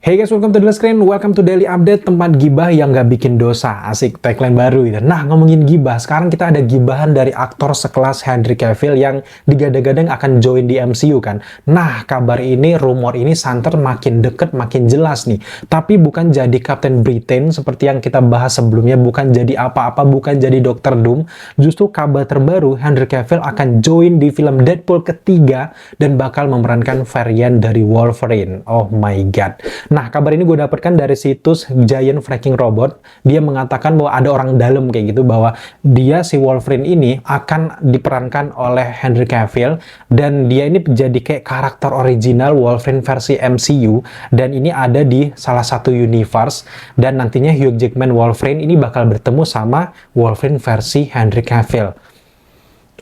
Hey guys, welcome to The Screen, welcome to Daily Update, tempat gibah yang gak bikin dosa. Asik, tagline baru gitu. Nah, ngomongin gibah, sekarang kita ada gibahan dari aktor sekelas Henry Cavill yang digadang-gadang akan join di MCU kan. Nah, kabar ini, rumor ini santer makin deket, makin jelas nih. Tapi bukan jadi Captain Britain seperti yang kita bahas sebelumnya, bukan jadi apa-apa, bukan jadi Dr. Doom. Justru kabar terbaru, Henry Cavill akan join di film Deadpool ketiga dan bakal memerankan varian dari Wolverine. Oh my god. Nah, kabar ini gue dapatkan dari situs Giant Fracking Robot. Dia mengatakan bahwa ada orang dalam kayak gitu, bahwa dia si Wolverine ini akan diperankan oleh Henry Cavill dan dia ini jadi kayak karakter original Wolverine versi MCU dan ini ada di salah satu universe dan nantinya Hugh Jackman Wolverine ini bakal bertemu sama Wolverine versi Henry Cavill.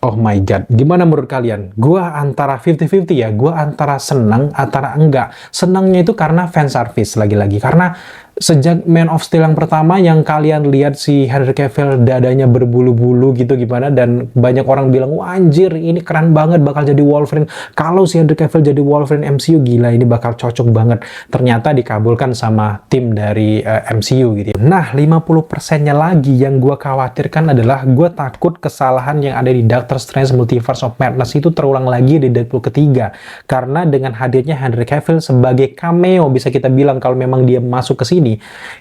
Oh my god, gimana menurut kalian? Gua antara 50-50 ya, gua antara senang, antara enggak. Senangnya itu karena fan service lagi-lagi, karena sejak Man of Steel yang pertama yang kalian lihat si Henry Cavill dadanya berbulu-bulu gitu gimana, dan banyak orang bilang, wah anjir ini keren banget bakal jadi Wolverine. Kalau si Henry Cavill jadi Wolverine MCU, gila ini bakal cocok banget. Ternyata dikabulkan sama tim dari MCU gitu. Nah, 50%-nya lagi yang gue khawatirkan adalah gue takut kesalahan yang ada di Doctor Strange Multiverse of Madness itu terulang lagi di Deadpool ketiga. Karena dengan hadirnya Henry Cavill sebagai cameo, bisa kita bilang kalau memang dia masuk ke sini,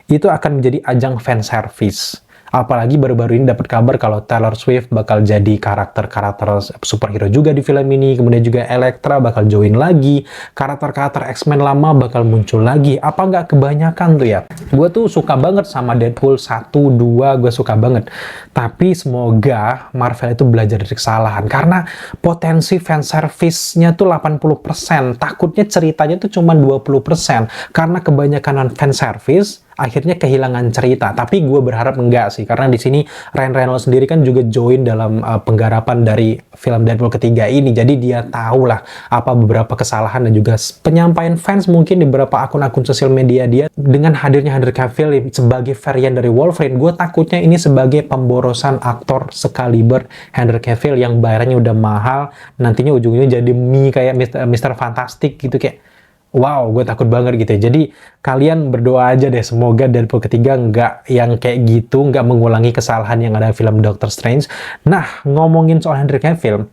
itu akan menjadi ajang fan service. Apalagi baru-baru ini dapat kabar kalau Taylor Swift bakal jadi karakter-karakter superhero juga di film ini. Kemudian juga Elektra bakal join lagi. Karakter-karakter X-Men lama bakal muncul lagi. Apa nggak kebanyakan tuh ya? Gue tuh suka banget sama Deadpool 1, 2, gue suka banget. Tapi semoga Marvel itu belajar dari kesalahan. Karena potensi fan service-nya tuh 80%. Takutnya ceritanya tuh cuma 20%. Karena kebanyakan fan service akhirnya kehilangan cerita. Tapi gue berharap enggak sih, karena di sini Ryan Reynolds sendiri kan juga join dalam penggarapan dari film Deadpool ketiga ini. Jadi dia tahu lah apa beberapa kesalahan dan juga penyampaian fans mungkin di beberapa akun-akun sosial media dia. Dengan hadirnya Henry Cavill sebagai varian dari Wolverine, gue takutnya ini sebagai pemborosan aktor sekaliber Henry Cavill yang bayarannya udah mahal, nantinya ujungnya jadi mie kayak Mr. Fantastic gitu, kayak wow, gue takut banget gitu ya. Jadi kalian berdoa aja deh, semoga Deadpool ketiga nggak yang kayak gitu, nggak mengulangi kesalahan yang ada di film Doctor Strange. Nah, ngomongin soal Henry Cavill,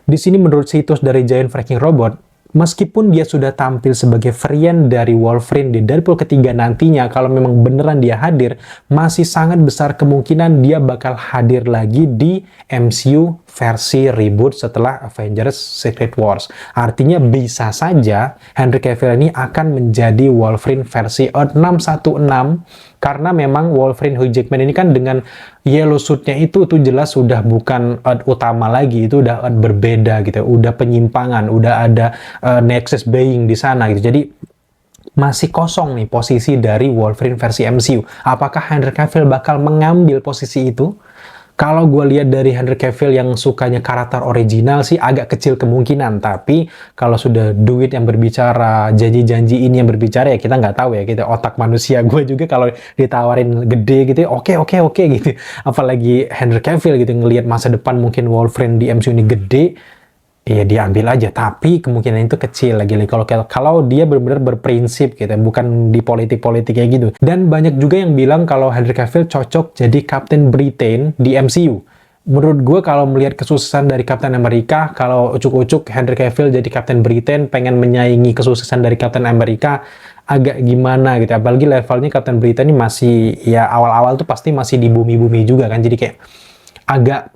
di sini menurut situs dari Giant Fracking Robot, meskipun dia sudah tampil sebagai varian dari Wolverine di Deadpool ketiga nantinya, kalau memang beneran dia hadir, masih sangat besar kemungkinan dia bakal hadir lagi di MCU versi reboot setelah Avengers Secret Wars. Artinya bisa saja Henry Cavill ini akan menjadi Wolverine versi Earth 616, karena memang Wolverine Hugh Jackman ini kan dengan yellow suit-nya itu jelas sudah bukan Earth utama lagi, itu udah Earth berbeda gitu, udah penyimpangan, udah ada Nexus Baying di sana gitu. Jadi masih kosong nih posisi dari Wolverine versi MCU. Apakah Henry Cavill bakal mengambil posisi itu? Kalau gue lihat dari Henry Cavill yang sukanya karakter original sih agak kecil kemungkinan. Tapi kalau sudah duit yang berbicara, janji-janji ini yang berbicara, ya kita nggak tahu ya. Kita otak manusia, gue juga kalau ditawarin gede gitu, oke gitu. Apalagi Henry Cavill gitu, ngelihat masa depan mungkin Wolverine di MCU ini gede, ya dia ambil aja. Tapi kemungkinan itu kecil lagi kalau dia benar-benar berprinsip gitu, bukan di politik-politik kayak gitu. Dan banyak juga yang bilang kalau Henry Cavill cocok jadi Captain Britain di MCU. Menurut gue kalau melihat kesuksesan dari Captain America, kalau ucuk-ucuk Henry Cavill jadi Captain Britain pengen menyaingi kesuksesan dari Captain America, agak gimana gitu. Apalagi levelnya Captain Britain ini masih, ya awal-awal tuh pasti masih di bumi-bumi juga kan, jadi kayak agak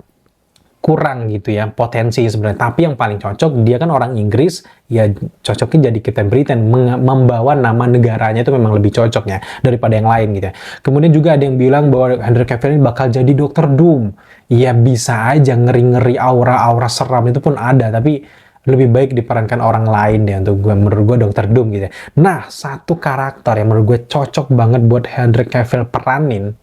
kurang gitu ya potensi sebenarnya. Tapi yang paling cocok, dia kan orang Inggris, ya cocoknya jadi Captain Britain, membawa nama negaranya itu memang lebih cocoknya daripada yang lain gitu ya. Kemudian juga ada yang bilang bahwa Henry Cavill ini bakal jadi Dr. Doom. Ya bisa aja, ngeri-ngeri aura-aura seram itu pun ada, tapi lebih baik diperankan orang lain deh menurut gue Dr. Doom gitu ya. Nah, satu karakter yang menurut gue cocok banget buat Henry Cavill peranin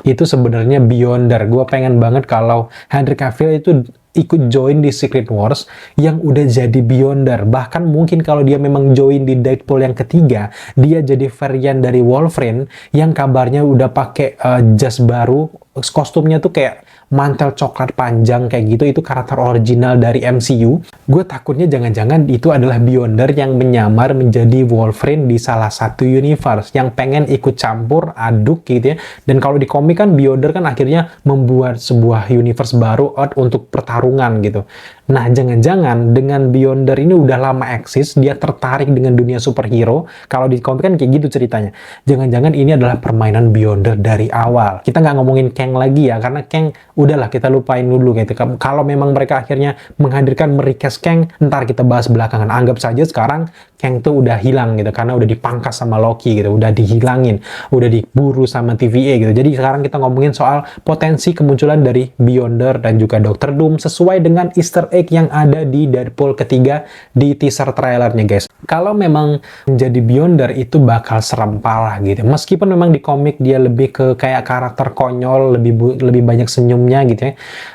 itu sebenarnya Beyonder. Gue pengen banget kalau Henry Cavill itu ikut join di Secret Wars yang udah jadi Beyonder. Bahkan mungkin kalau dia memang join di Deadpool yang ketiga, dia jadi varian dari Wolverine yang kabarnya udah pakai jas baru kostumnya tuh kayak mantel coklat panjang kayak gitu, itu karakter original dari MCU. Gue takutnya jangan-jangan itu adalah Beyonder yang menyamar menjadi Wolverine di salah satu universe, yang pengen ikut campur aduk gitu ya. Dan kalau di komik kan Beyonder kan akhirnya membuat sebuah universe baru untuk pertarungan gitu. Nah, jangan-jangan dengan Beyonder ini udah lama eksis, dia tertarik dengan dunia superhero. Kalau di komik kan kayak gitu ceritanya. Jangan-jangan ini adalah permainan Beyonder dari awal. Kita nggak ngomongin Kang lagi ya, karena Kang udahlah kita lupain dulu gitu. Kalau memang mereka akhirnya menghadirkan merecast Kang, ntar kita bahas belakangan. Anggap saja sekarang Kang tuh udah hilang gitu, karena udah dipangkas sama Loki gitu, udah dihilangin, udah diburu sama TVA gitu. Jadi sekarang kita ngomongin soal potensi kemunculan dari Beyonder dan juga Doctor Doom sesuai dengan Easter egg yang ada di Deadpool ketiga di teaser trailernya guys. Kalau memang menjadi Beyonder itu bakal serem parah gitu. Meskipun memang di komik dia lebih ke kayak karakter konyol, lebih banyak senyumnya gitu ya.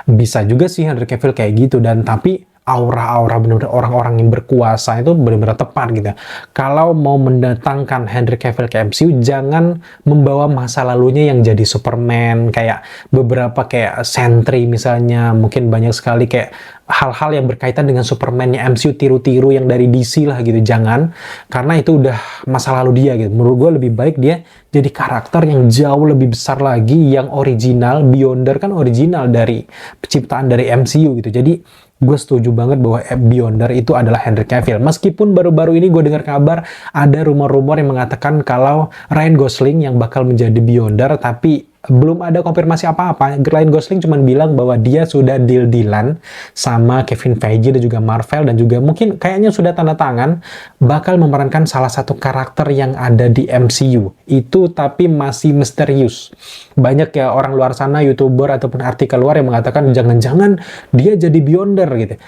Bisa juga sih Henry Cavill kayak gitu, dan tapi aura-aura benar-benar orang-orang yang berkuasa itu benar-benar tepat gitu. Kalau mau mendatangkan Henry Cavill ke MCU, jangan membawa masa lalunya yang jadi Superman, kayak beberapa kayak Sentry misalnya, mungkin banyak sekali kayak hal-hal yang berkaitan dengan Superman-nya MCU, tiru-tiru yang dari DC lah gitu. Jangan, karena itu udah masa lalu dia gitu. Menurut gue lebih baik dia jadi karakter yang jauh lebih besar lagi, yang original. Beyonder kan original dari penciptaan dari MCU gitu. Jadi gue setuju banget bahwa Beyonder itu adalah Henry Cavill. Meskipun baru-baru ini gue dengar kabar ada rumor-rumor yang mengatakan kalau Ryan Gosling yang bakal menjadi Beyonder, tapi belum ada konfirmasi apa-apa. Ryan Gosling cuma bilang bahwa dia sudah deal-dealan sama Kevin Feige dan juga Marvel, dan juga mungkin kayaknya sudah tanda tangan bakal memerankan salah satu karakter yang ada di MCU. Itu tapi masih misterius. Banyak ya orang luar sana, YouTuber ataupun artikel luar yang mengatakan jangan-jangan dia jadi Beyonder gitu.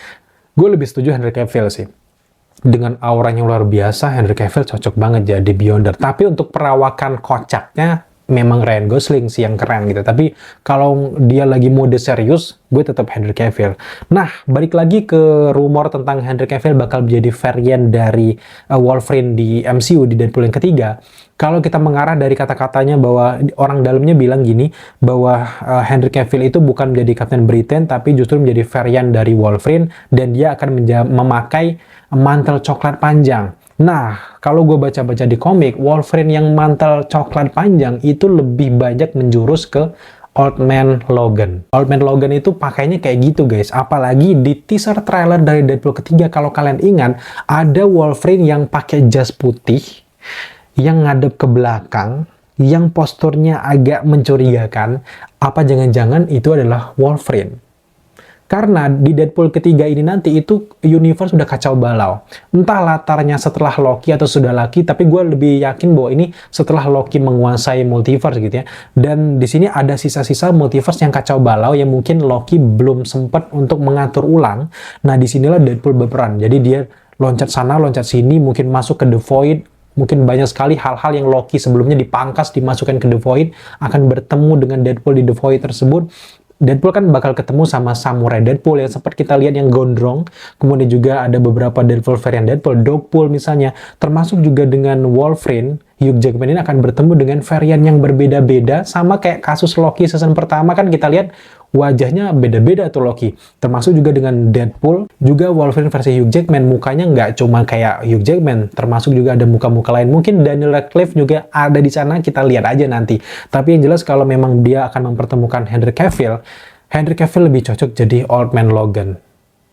Gue lebih setuju Henry Cavill sih. Dengan auranya luar biasa, Henry Cavill cocok banget jadi Beyonder. Tapi untuk perawakan kocaknya memang Ryan Gosling sih yang keren gitu. Tapi kalau dia lagi mode serius, gue tetap Henry Cavill. Nah, balik lagi ke rumor tentang Henry Cavill bakal menjadi varian dari Wolverine di MCU di Deadpool yang ketiga. Kalau kita mengarah dari kata-katanya bahwa orang dalamnya bilang gini, bahwa Henry Cavill itu bukan menjadi Captain Britain, tapi justru menjadi varian dari Wolverine, dan dia akan memakai mantel coklat panjang. Nah, kalau gue baca-baca di komik, Wolverine yang mantel coklat panjang itu lebih banyak menjurus ke Old Man Logan. Old Man Logan itu pakainya kayak gitu guys. Apalagi di teaser trailer dari Deadpool ketiga, kalau kalian ingat, ada Wolverine yang pakai jas putih, yang ngadep ke belakang, yang posturnya agak mencurigakan. Apa jangan-jangan itu adalah Wolverine? Karena di Deadpool ketiga ini nanti itu universe udah kacau balau. Entah latarnya setelah Loki atau sudah Loki, tapi gue lebih yakin bahwa ini setelah Loki menguasai multiverse gitu ya. Dan di sini ada sisa-sisa multiverse yang kacau balau yang mungkin Loki belum sempat untuk mengatur ulang. Nah, disinilah Deadpool berperan. Jadi dia loncat sana, loncat sini, mungkin masuk ke The Void. Mungkin banyak sekali hal-hal yang Loki sebelumnya dipangkas, dimasukkan ke The Void, akan bertemu dengan Deadpool di The Void tersebut. Deadpool kan bakal ketemu sama Samurai Deadpool yang sempat kita lihat yang gondrong. Kemudian juga ada beberapa Deadpool varian Deadpool, Dogpool misalnya. Termasuk juga dengan Wolverine, Hugh Jackman ini akan bertemu dengan varian yang berbeda-beda. Sama kayak kasus Loki season pertama kan kita lihat wajahnya beda-beda tuh Loki. Termasuk juga dengan Deadpool, juga Wolverine versi Hugh Jackman, mukanya nggak cuma kayak Hugh Jackman, termasuk juga ada muka-muka lain. Mungkin Daniel Radcliffe juga ada di sana, kita lihat aja nanti. Tapi yang jelas kalau memang dia akan mempertemukan Henry Cavill lebih cocok jadi Old Man Logan.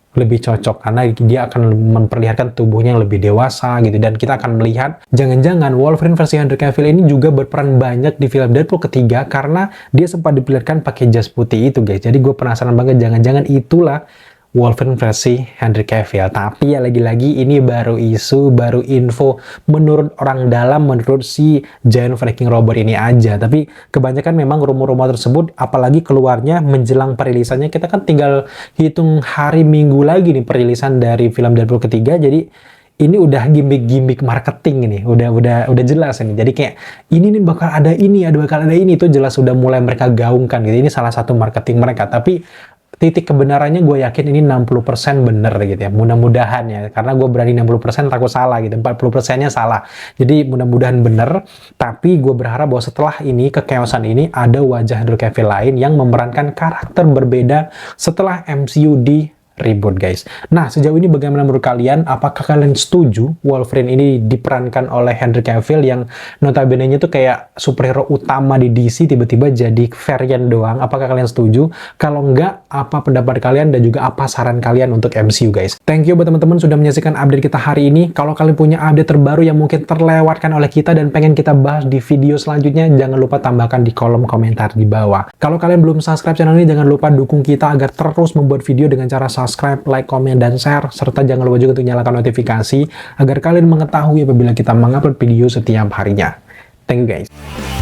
Lebih cocok karena dia akan memperlihatkan tubuhnya yang lebih dewasa gitu, dan kita akan melihat jangan-jangan Wolverine versi Henry Cavill ini juga berperan banyak di film Deadpool ketiga karena dia sempat diperlihatkan pakai jas putih itu guys. Jadi gue penasaran banget, jangan-jangan itulah Wolverine versi Henry Cavill. Tapi ya lagi-lagi ini baru isu, baru info menurut orang dalam, menurut si Giant Freaking Robot ini aja. Tapi kebanyakan memang rumor-rumor tersebut, apalagi keluarnya menjelang perilisannya, kita kan tinggal hitung hari minggu lagi nih perilisan dari film Deadpool ketiga. Jadi ini udah gimmick-gimmick marketing ini, udah jelas ini. Jadi kayak ini nih bakal ada ini, itu jelas udah mulai mereka gaungkan gitu. Ini salah satu marketing mereka. Tapi titik kebenarannya gue yakin ini 60% bener gitu ya. Mudah-mudahan ya, karena gue berani 60% takut salah gitu, 40%-nya salah. Jadi mudah-mudahan bener, tapi gue berharap bahwa setelah ini, kechaosan ini, ada wajah Henry Cavill lain yang memerankan karakter berbeda setelah MCU di reboot, guys. Nah, sejauh ini bagaimana menurut kalian? Apakah kalian setuju Wolverine ini diperankan oleh Henry Cavill yang notabene-nya tuh kayak superhero utama di DC, tiba-tiba jadi varian doang? Apakah kalian setuju? Kalau enggak, apa pendapat kalian dan juga apa saran kalian untuk MCU, guys? Thank you buat teman-teman sudah menyaksikan update kita hari ini. Kalau kalian punya update terbaru yang mungkin terlewatkan oleh kita dan pengen kita bahas di video selanjutnya, jangan lupa tambahkan di kolom komentar di bawah. Kalau kalian belum subscribe channel ini, jangan lupa dukung kita agar terus membuat video dengan cara subscribe, like, komen, dan share, serta jangan lupa juga untuk nyalakan notifikasi agar kalian mengetahui apabila kita mengupload video setiap harinya. Thank you, guys.